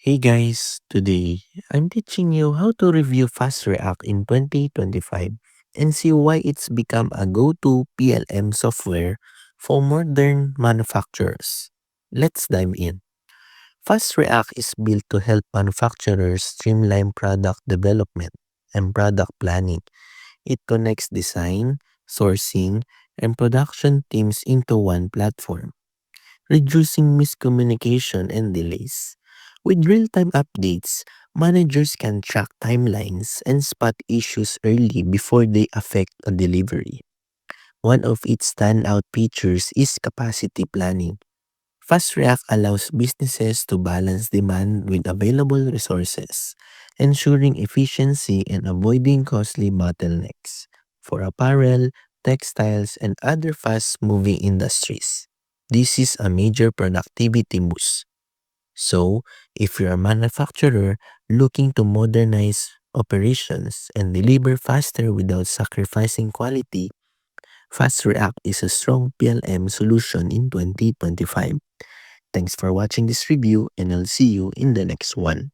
Hey guys, today I'm teaching you how to review FastReact in 2025 and see why it's become a go-to PLM software for modern manufacturers. Let's dive in. FastReact is built to help manufacturers streamline product development and product planning. It connects design, sourcing, and production teams into one platform, reducing miscommunication and delays. With real-time updates, managers can track timelines and spot issues early before they affect a delivery. One of its standout features is capacity planning. FastReact allows businesses to balance demand with available resources, ensuring efficiency and avoiding costly bottlenecks for apparel, textiles, and other fast-moving industries. This is a major productivity boost. So, if you're a manufacturer looking to modernize operations and deliver faster without sacrificing quality, FastReact is a strong PLM solution in 2025. Thanks for watching this review, and I'll see you in the next one.